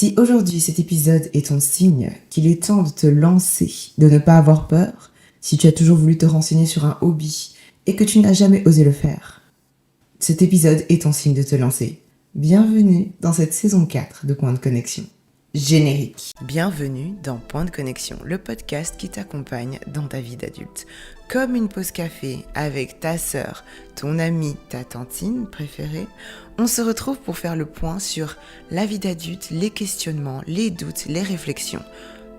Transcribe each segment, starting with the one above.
Si aujourd'hui cet épisode est ton signe qu'il est temps de te lancer, de ne pas avoir peur, si tu as toujours voulu te renseigner sur un hobby et que tu n'as jamais osé le faire, cet épisode est ton signe de te lancer. Bienvenue dans cette saison 4 de Point de Connexion. Générique. Bienvenue dans Point de Connexion, le podcast qui t'accompagne dans ta vie d'adulte. Comme une pause café avec ta sœur, ton amie, ta tantine préférée, on se retrouve pour faire le point sur la vie d'adulte, les questionnements, les doutes, les réflexions.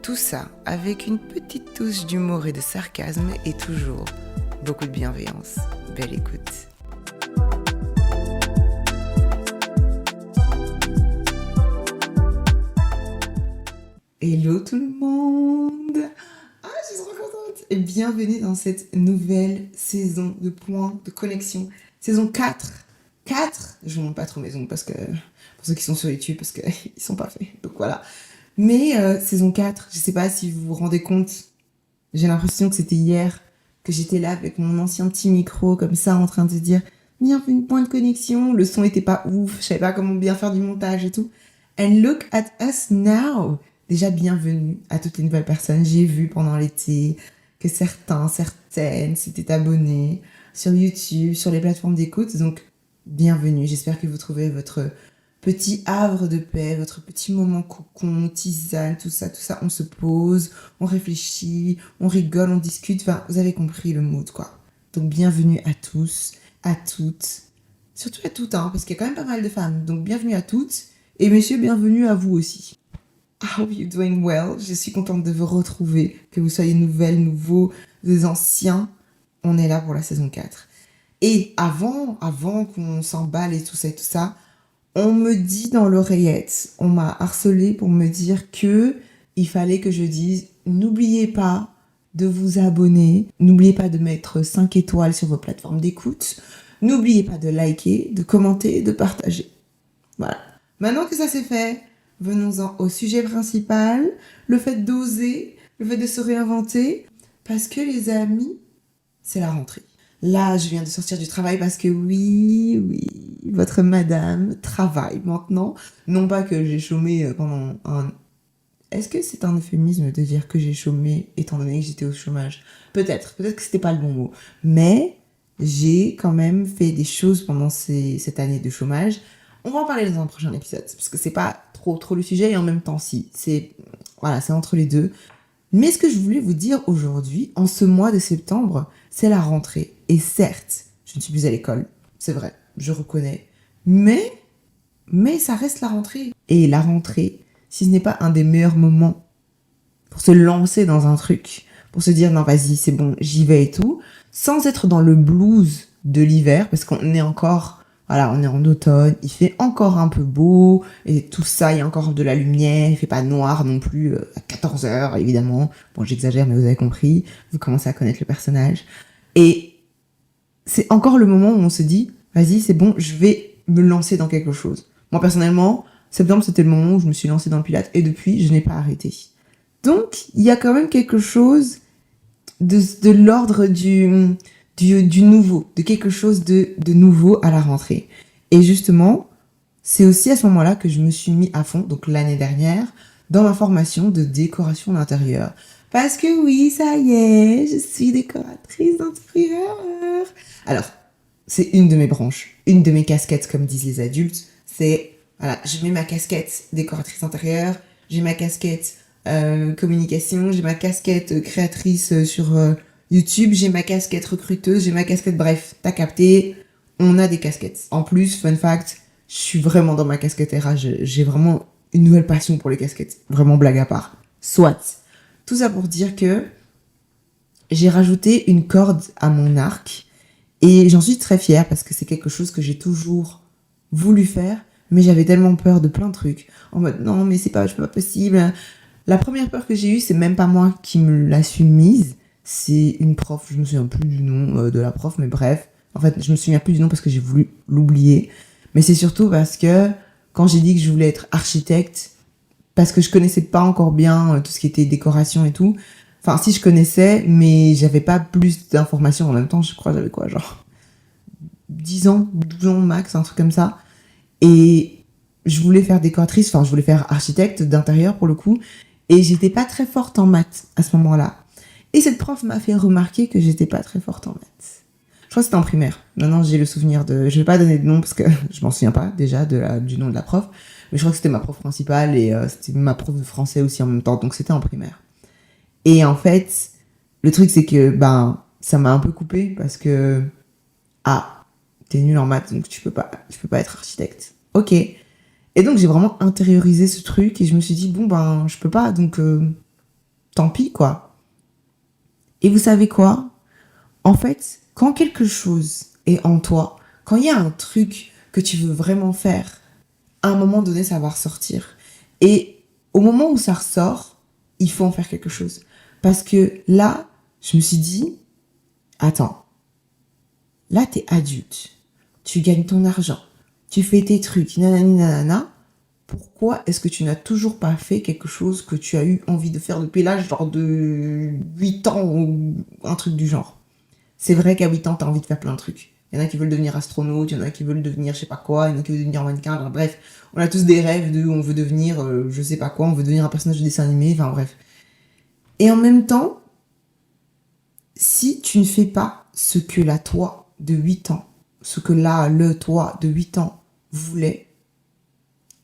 Tout ça avec une petite touche d'humour et de sarcasme et toujours beaucoup de bienveillance. Belle écoute. Hello tout le monde! Je suis trop contente! Et bienvenue dans cette nouvelle saison de Point de Connexion. Saison 4. 4! Je ne montre pas trop mes ongles parce que, pour ceux qui sont sur YouTube, parce qu'ils ne sont pas faits. Donc voilà. Mais saison 4, je ne sais pas si vous vous rendez compte, j'ai l'impression que c'était hier que j'étais là avec mon ancien petit micro comme ça en train de dire bienvenue Point de Connexion. Le son n'était pas ouf, je savais pas comment bien faire du montage et tout. And look at us now! Déjà, bienvenue à toutes les nouvelles personnes. J'ai vu pendant l'été que certaines s'étaient abonnés sur YouTube, sur les plateformes d'écoute. Donc, bienvenue. J'espère que vous trouvez votre petit havre de paix, votre petit moment cocon, tisane, tout ça. On se pose, on réfléchit, on rigole, on discute. Enfin, vous avez compris le mood, quoi. Donc, bienvenue à tous, à toutes. Surtout à toutes, parce qu'il y a quand même pas mal de femmes. Donc, bienvenue à toutes. Et messieurs, bienvenue à vous aussi. How are you doing well? Je suis contente de vous retrouver, que vous soyez nouvelles, nouveaux, des anciens. On est là pour la saison 4. Et avant qu'on s'emballe et tout ça, on me dit dans l'oreillette, on m'a harcelé pour me dire que il fallait que je dise, n'oubliez pas de vous abonner, n'oubliez pas de mettre 5 étoiles sur vos plateformes d'écoute, n'oubliez pas de liker, de commenter, de partager. Voilà. Maintenant que ça c'est fait, venons-en au sujet principal, le fait d'oser, le fait de se réinventer, parce que les amis, c'est la rentrée. Là, je viens de sortir du travail parce que oui, votre madame travaille maintenant. Non pas que j'ai chômé pendant un... Est-ce que c'est un euphémisme de dire que j'ai chômé étant donné que j'étais au chômage? Peut-être que c'était pas le bon mot. Mais j'ai quand même fait des choses pendant cette année de chômage. On va en parler dans un prochain épisode, parce que c'est pas trop le sujet, et en même temps, si. C'est entre les deux. Mais ce que je voulais vous dire aujourd'hui, en ce mois de septembre, c'est la rentrée. Et certes, je ne suis plus à l'école, c'est vrai, je reconnais. Mais ça reste la rentrée. Et la rentrée, si ce n'est pas un des meilleurs moments pour se lancer dans un truc, pour se dire, non, vas-y, c'est bon, j'y vais et tout, sans être dans le blues de l'hiver, parce qu'on est encore... Voilà, on est en automne, il fait encore un peu beau, et tout ça, il y a encore de la lumière, il fait pas noir non plus à 14h, évidemment. Bon, j'exagère, mais vous avez compris, vous commencez à connaître le personnage. Et c'est encore le moment où on se dit, vas-y, c'est bon, je vais me lancer dans quelque chose. Moi, personnellement, septembre, c'était le moment où je me suis lancée dans le Pilates, et depuis, je n'ai pas arrêté. Donc, il y a quand même quelque chose de l'ordre du nouveau, de quelque chose de nouveau à la rentrée. Et justement, c'est aussi à ce moment-là que je me suis mis à fond, donc l'année dernière, dans ma formation de décoration d'intérieur. Parce que oui, ça y est, je suis décoratrice d'intérieur. Alors, c'est une de mes branches, une de mes casquettes, comme disent les adultes. C'est, voilà, je mets ma casquette décoratrice d'intérieur, j'ai ma casquette communication, j'ai ma casquette créatrice sur... YouTube, j'ai ma casquette recruteuse, j'ai ma casquette, bref, t'as capté, on a des casquettes. En plus, fun fact, je suis vraiment dans ma casquette RH, j'ai vraiment une nouvelle passion pour les casquettes, vraiment blague à part. Soit. Tout ça pour dire que j'ai rajouté une corde à mon arc et j'en suis très fière parce que c'est quelque chose que j'ai toujours voulu faire, mais j'avais tellement peur de plein de trucs. En mode, non, mais c'est pas possible. La première peur que j'ai eue, c'est même pas moi qui me la suis mise. C'est une prof, je me souviens plus du nom de la prof, mais bref. En fait, je me souviens plus du nom parce que j'ai voulu l'oublier. Mais c'est surtout parce que quand j'ai dit que je voulais être architecte, parce que je connaissais pas encore bien tout ce qui était décoration et tout. Enfin, si je connaissais, mais j'avais pas plus d'informations en même temps. Je crois que j'avais 10 ans, 12 ans max, un truc comme ça. Et je voulais faire décoratrice, enfin, je voulais faire architecte d'intérieur pour le coup, et j'étais pas très forte en maths à ce moment-là. Et cette prof m'a fait remarquer que j'étais pas très forte en maths. Je crois que c'était en primaire. Maintenant, j'ai le souvenir de... Je vais pas donner de nom parce que je m'en souviens pas déjà du nom de la prof. Mais je crois que c'était ma prof principale et c'était ma prof de français aussi en même temps. Donc c'était en primaire. Et en fait, le truc c'est que ça m'a un peu coupé parce que... Ah, t'es nul en maths donc tu peux pas être architecte. Ok. Et donc j'ai vraiment intériorisé ce truc et je me suis dit, je peux pas donc tant pis quoi. Et vous savez quoi? En fait, quand quelque chose est en toi, quand il y a un truc que tu veux vraiment faire, à un moment donné, ça va ressortir. Et au moment où ça ressort, il faut en faire quelque chose. Parce que là, je me suis dit, attends, là, t'es adulte. Tu gagnes ton argent. Tu fais tes trucs, nanani nanana. Pourquoi est-ce que tu n'as toujours pas fait quelque chose que tu as eu envie de faire depuis l'âge genre de 8 ans ou un truc du genre? C'est vrai qu'à 8 ans, t'as envie de faire plein de trucs. Il y en a qui veulent devenir astronaute, il y en a qui veulent devenir je sais pas quoi, il y en a qui veulent devenir mannequin, enfin, bref. On a tous des rêves de on veut devenir je sais pas quoi, on veut devenir un personnage de dessin animé, enfin bref. Et en même temps, si tu ne fais pas ce que la toi de 8 ans, ce que là, le toi de 8 ans voulait,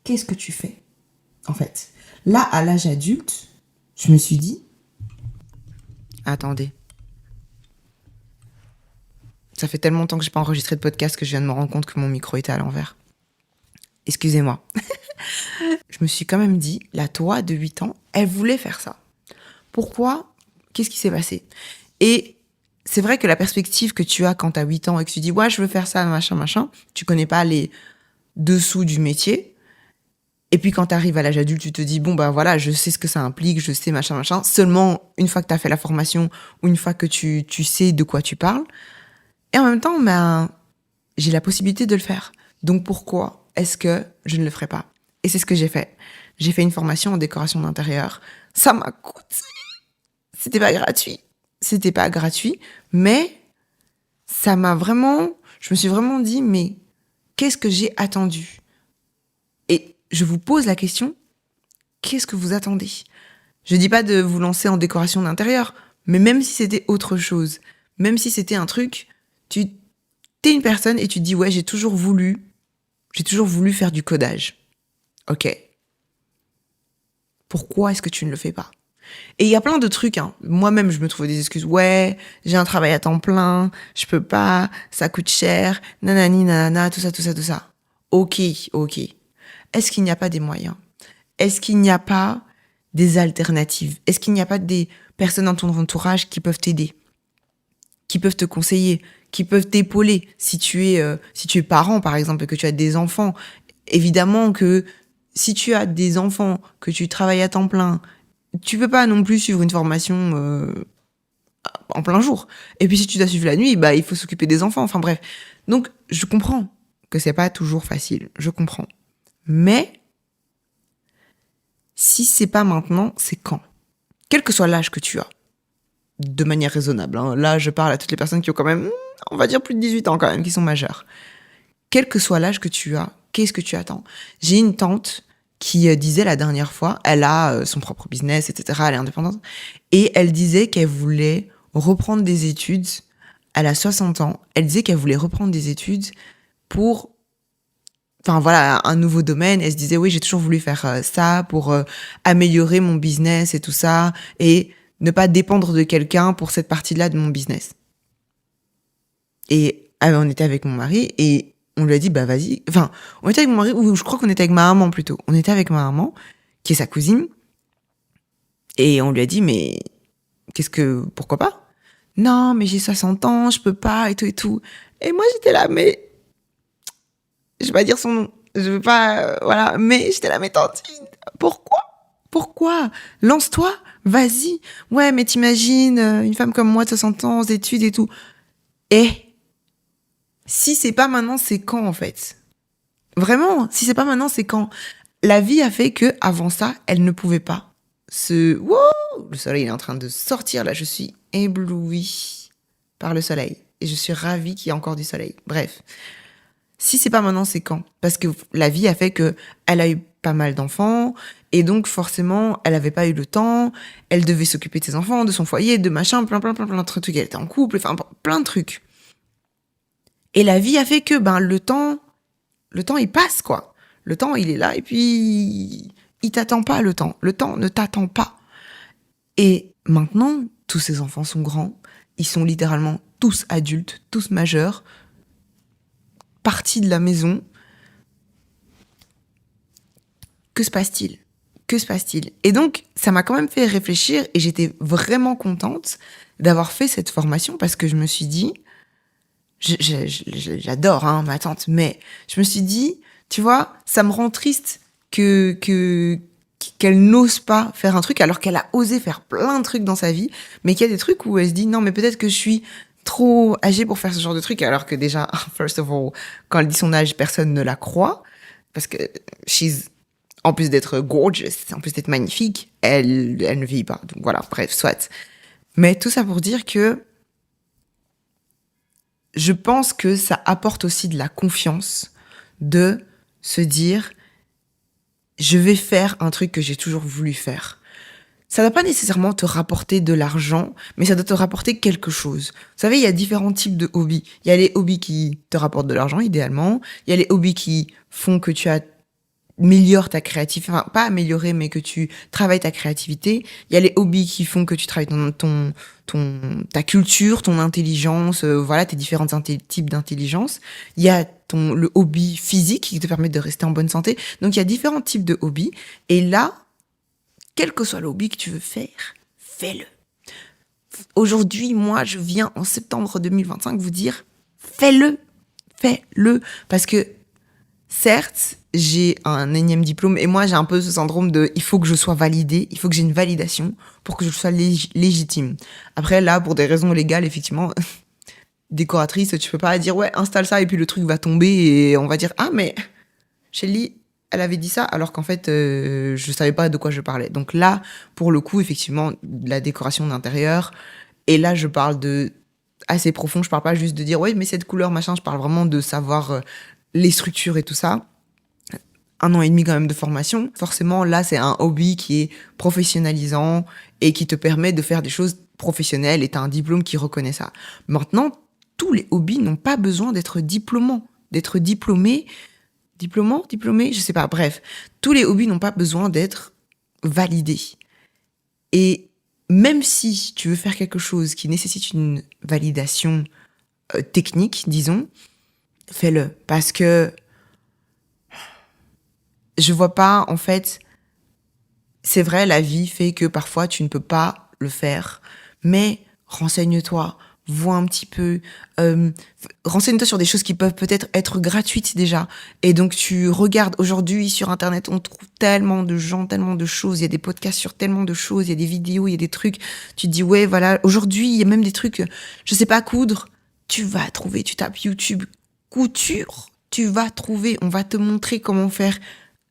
qu'est-ce que tu fais en fait? Là, à l'âge adulte, je me suis dit... Attendez. Ça fait tellement longtemps que j'ai pas enregistré de podcast que je viens de me rendre compte que mon micro était à l'envers. Excusez-moi. Je me suis quand même dit, la toi de 8 ans, elle voulait faire ça. Pourquoi? Qu'est-ce qui s'est passé? Et c'est vrai que la perspective que tu as quand tu as 8 ans et que tu dis, ouais, je veux faire ça, machin, tu connais pas les dessous du métier. Et puis quand tu arrives à l'âge adulte, tu te dis, voilà, je sais ce que ça implique, je sais machin. Seulement une fois que tu as fait la formation ou une fois que tu sais de quoi tu parles. Et en même temps, j'ai la possibilité de le faire. Donc pourquoi est-ce que je ne le ferais pas? Et c'est ce que j'ai fait. J'ai fait une formation en décoration d'intérieur. Ça m'a coûté. C'était pas gratuit. C'était pas gratuit, mais ça m'a vraiment... Je me suis vraiment dit, mais qu'est-ce que j'ai attendu? Et je vous pose la question, qu'est-ce que vous attendez? Je dis pas de vous lancer en décoration d'intérieur, mais même si c'était autre chose, même si c'était un truc, t'es une personne et tu te dis, ouais, j'ai toujours voulu faire du codage. Ok. Pourquoi est-ce que tu ne le fais pas? Et il y a plein de trucs, hein. Moi-même, je me trouve des excuses. Ouais, j'ai un travail à temps plein, je peux pas, ça coûte cher, nanani, nanana, tout ça. Ok. Est-ce qu'il n'y a pas des moyens? Est-ce qu'il n'y a pas des alternatives? Est-ce qu'il n'y a pas des personnes dans ton entourage qui peuvent t'aider, qui peuvent te conseiller, qui peuvent t'épauler si tu es parent, par exemple, et que tu as des enfants? Évidemment que si tu as des enfants, que tu travailles à temps plein, tu peux pas non plus suivre une formation en plein jour. Et puis si tu dois suivre la nuit, il faut s'occuper des enfants. Enfin bref. Donc je comprends que c'est pas toujours facile. Je comprends. Mais si c'est pas maintenant, c'est quand? Quel que soit l'âge que tu as, de manière raisonnable. Hein. Là, je parle à toutes les personnes qui ont quand même, on va dire plus de 18 ans quand même, qui sont majeures. Quel que soit l'âge que tu as, qu'est-ce que tu attends? J'ai une tante qui disait la dernière fois, elle a son propre business, etc., elle est indépendante, et elle disait qu'elle voulait reprendre des études, elle a 60 ans, elle disait qu'elle voulait reprendre des études pour, un nouveau domaine. Elle se disait, oui, j'ai toujours voulu faire ça pour améliorer mon business et tout ça, et ne pas dépendre de quelqu'un pour cette partie-là de mon business. Et on était avec mon mari, et on lui a dit, vas-y. Enfin, on était avec mon mari, ou je crois qu'on était avec ma maman plutôt. On était avec ma maman, qui est sa cousine. Et on lui a dit, mais pourquoi pas? Non, mais j'ai 60 ans, je peux pas, et tout, et tout. Et moi, j'étais là, mais, je vais pas dire son nom. Je veux pas, voilà. Mais j'étais là, mais tantine, pourquoi? Lance-toi, vas-y. Ouais, mais t'imagines, une femme comme moi de 60 ans, aux études et tout. Et, si c'est pas maintenant, c'est quand, en fait? Vraiment, si c'est pas maintenant, c'est quand? La vie a fait que, avant ça, elle ne pouvait pas. Wow, le soleil il est en train de sortir, là, je suis éblouie par le soleil. Et je suis ravie qu'il y ait encore du soleil. Bref. Si c'est pas maintenant, c'est quand? Parce que la vie a fait que elle a eu pas mal d'enfants, et donc forcément, elle avait pas eu le temps, elle devait s'occuper de ses enfants, de son foyer, de machin, plein de trucs. Elle était en couple, enfin, plein de trucs. Et la vie a fait que, le temps, il passe, quoi. Le temps, il est là, et puis, il t'attend pas, le temps. Le temps ne t'attend pas. Et maintenant, tous ces enfants sont grands, ils sont littéralement tous adultes, tous majeurs, partis de la maison. Que se passe-t-il? Que se passe-t-il? Et donc, ça m'a quand même fait réfléchir, et j'étais vraiment contente d'avoir fait cette formation, parce que je me suis dit, j'adore ma tante, mais je me suis dit, tu vois, ça me rend triste qu'elle n'ose pas faire un truc alors qu'elle a osé faire plein de trucs dans sa vie, mais qu'il y a des trucs où elle se dit non, mais peut-être que je suis trop âgée pour faire ce genre de truc, alors que déjà, first of all, quand elle dit son âge, personne ne la croit, parce que en plus d'être gorgeous, en plus d'être magnifique, elle ne vieillit pas. Donc voilà, bref, soit. Mais tout ça pour dire que je pense que ça apporte aussi de la confiance de se dire je vais faire un truc que j'ai toujours voulu faire. Ça ne doit pas nécessairement te rapporter de l'argent, mais ça doit te rapporter quelque chose. Vous savez, il y a différents types de hobbies. Il y a les hobbies qui te rapportent de l'argent, idéalement. Il y a les hobbies qui font que tu améliores ta créativité. Enfin, pas améliorer, mais que tu travailles ta créativité. Il y a les hobbies qui font que tu travailles ta culture, ton intelligence, voilà, tes différents types d'intelligence. Il y a le hobby physique qui te permet de rester en bonne santé. Donc, il y a différents types de hobbies. Et là, quel que soit le hobby que tu veux faire, fais-le. Aujourd'hui, moi, je viens en septembre 2025 vous dire, fais-le. Fais-le. Parce que, certes, j'ai un énième diplôme et moi, j'ai un peu ce syndrome de il faut que je sois validée, il faut que j'ai une validation pour que je sois légitime. Après, là, pour des raisons légales, effectivement, décoratrice, tu peux pas dire ouais, installe ça et puis le truc va tomber et on va dire ah, mais Shelly, elle avait dit ça alors qu'en fait, je savais pas de quoi je parlais. Donc là, pour le coup, effectivement, la décoration d'intérieur, et là, je parle de assez profond, je parle pas juste de dire ouais, mais cette couleur, machin, je parle vraiment de savoir les structures et tout ça. 1 an et demi quand même de formation. Forcément, là, c'est un hobby qui est professionnalisant et qui te permet de faire des choses professionnelles et t'as un diplôme qui reconnaît ça. Maintenant, tous les hobbies n'ont pas besoin d'être diplômé, je sais pas, bref. Tous les hobbies n'ont pas besoin d'être validés. Et même si tu veux faire quelque chose qui nécessite une validation technique, disons, fais-le. Parce que je vois pas, en fait, c'est vrai, la vie fait que parfois tu ne peux pas le faire, mais renseigne-toi, vois un petit peu, renseigne-toi sur des choses qui peuvent peut-être être gratuites déjà. Et donc tu regardes, aujourd'hui sur Internet, on trouve tellement de gens, tellement de choses, il y a des podcasts sur tellement de choses, il y a des vidéos, il y a des trucs, tu te dis ouais, voilà, aujourd'hui il y a même des trucs, je sais pas coudre, tu vas trouver, tu tapes YouTube, couture, tu vas trouver, on va te montrer comment faire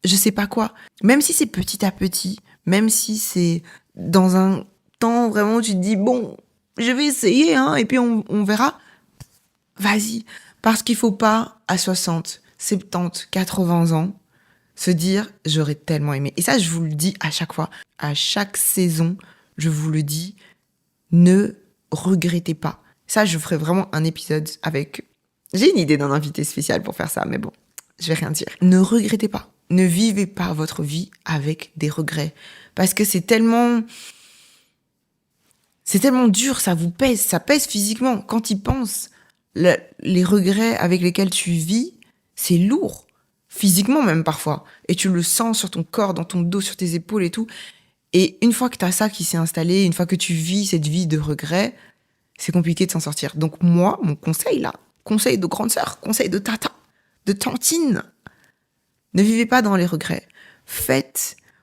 je sais pas quoi. Même si c'est petit à petit, même si c'est dans un temps vraiment où tu te dis, bon, je vais essayer, et puis on verra. Vas-y. Parce qu'il faut pas, à 60, 70, 80 ans, se dire, j'aurais tellement aimé. Et ça, je vous le dis à chaque fois. À chaque saison, je vous le dis, ne regrettez pas. Ça, je ferai vraiment un épisode avec... J'ai une idée d'un invité spécial pour faire ça, mais bon, je vais rien dire. Ne regrettez pas. Ne vivez pas votre vie avec des regrets. Parce que c'est tellement dur, ça vous pèse, ça pèse physiquement. Quand tu y penses, les regrets avec lesquels tu vis, c'est lourd. Physiquement même parfois. Et tu le sens sur ton corps, dans ton dos, sur tes épaules et tout. Et une fois que tu as ça qui s'est installé, une fois que tu vis cette vie de regrets, c'est compliqué de s'en sortir. Donc moi, mon conseil là, conseil de grande sœur, conseil de tata, de tantine, ne vivez pas dans les regrets.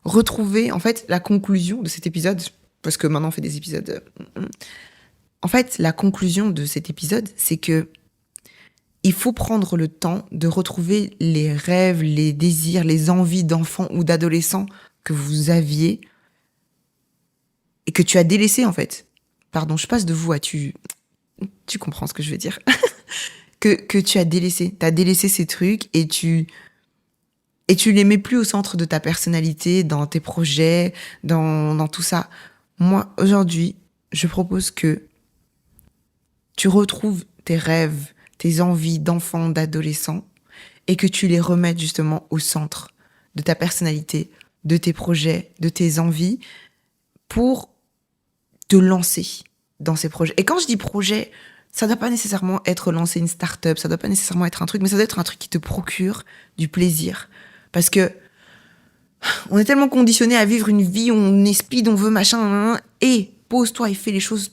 Retrouvez, en fait, la conclusion de cet épisode, parce que maintenant on fait des épisodes... En fait, la conclusion de cet épisode, c'est que il faut prendre le temps de retrouver les rêves, les désirs, les envies d'enfant ou d'adolescent que vous aviez et que tu as délaissé, en fait. Pardon, je passe de vous à tu... Tu comprends ce que je veux dire. que tu as délaissé. Tu as délaissé ces trucs et tu les mets plus au centre de ta personnalité, dans tes projets, dans tout ça. Moi, aujourd'hui, je propose que tu retrouves tes rêves, tes envies d'enfant, d'adolescent, et que tu les remettes justement au centre de ta personnalité, de tes projets, de tes envies, pour te lancer dans ces projets. Et quand je dis projet, ça doit pas nécessairement être lancer une start-up, ça doit pas nécessairement être un truc, mais ça doit être un truc qui te procure du plaisir. Parce que on est tellement conditionné à vivre une vie où on est speed, on veut machin, et pose-toi et fais les choses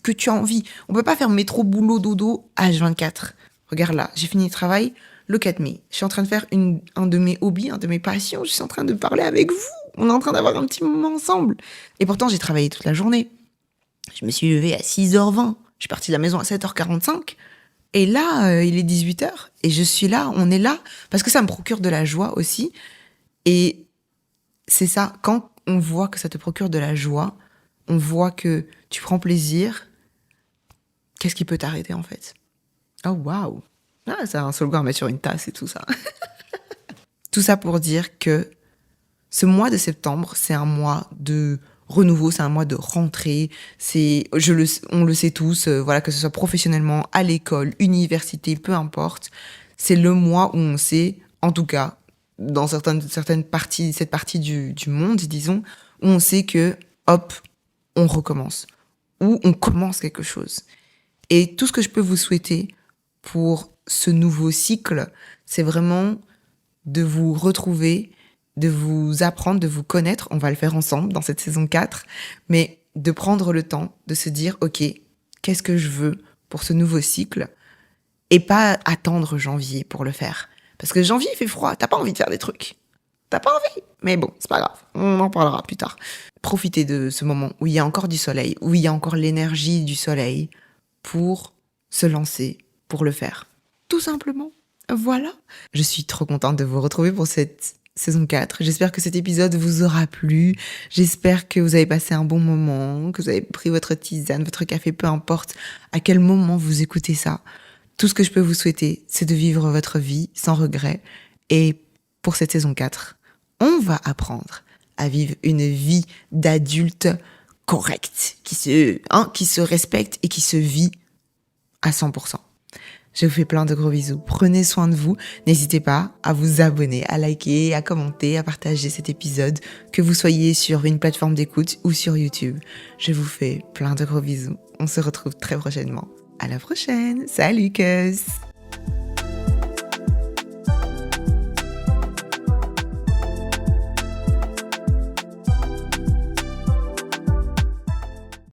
que tu as envie. On peut pas faire métro, boulot, dodo, H24. Regarde là, j'ai fini le travail, look at me. Je suis en train de faire un de mes hobbies, un de mes passions, je suis en train de parler avec vous. On est en train d'avoir un petit moment ensemble. Et pourtant, j'ai travaillé toute la journée. Je me suis levée à 6h20. Je suis partie de la maison à 7h45. Et là, il est 18h. Et je suis là, on est là. Parce que ça me procure de la joie aussi. Et c'est ça, quand on voit que ça te procure de la joie, on voit que tu prends plaisir, qu'est-ce qui peut t'arrêter en fait? Oh waouh! Ah, c'est un slogan à mettre sur une tasse et tout ça. Tout ça pour dire que ce mois de septembre, c'est un mois de renouveau, c'est un mois de rentrée. On le sait tous, voilà, que ce soit professionnellement, à l'école, université, peu importe. C'est le mois où on sait, en tout cas, dans certaines parties, cette partie du monde, disons, où on sait que, hop, on recommence. Ou on commence quelque chose. Et tout ce que je peux vous souhaiter pour ce nouveau cycle, c'est vraiment de vous retrouver, de vous apprendre, de vous connaître. On va le faire ensemble dans cette saison 4. Mais de prendre le temps de se dire, OK, qu'est-ce que je veux pour ce nouveau cycle? Et pas attendre janvier pour le faire. Parce que janvier, il fait froid. T'as pas envie de faire des trucs. T'as pas envie. Mais bon, c'est pas grave. On en parlera plus tard. Profitez de ce moment où il y a encore du soleil, où il y a encore l'énergie du soleil pour se lancer, pour le faire. Tout simplement. Voilà. Je suis trop contente de vous retrouver pour cette saison 4. J'espère que cet épisode vous aura plu. J'espère que vous avez passé un bon moment, que vous avez pris votre tisane, votre café, peu importe à quel moment vous écoutez ça. Tout ce que je peux vous souhaiter, c'est de vivre votre vie sans regret. Et pour cette saison 4, on va apprendre à vivre une vie d'adulte correcte, qui se respecte et qui se vit à 100%. Je vous fais plein de gros bisous. Prenez soin de vous. N'hésitez pas à vous abonner, à liker, à commenter, à partager cet épisode, que vous soyez sur une plateforme d'écoute ou sur YouTube. Je vous fais plein de gros bisous. On se retrouve très prochainement. À la prochaine. Salut, cuz!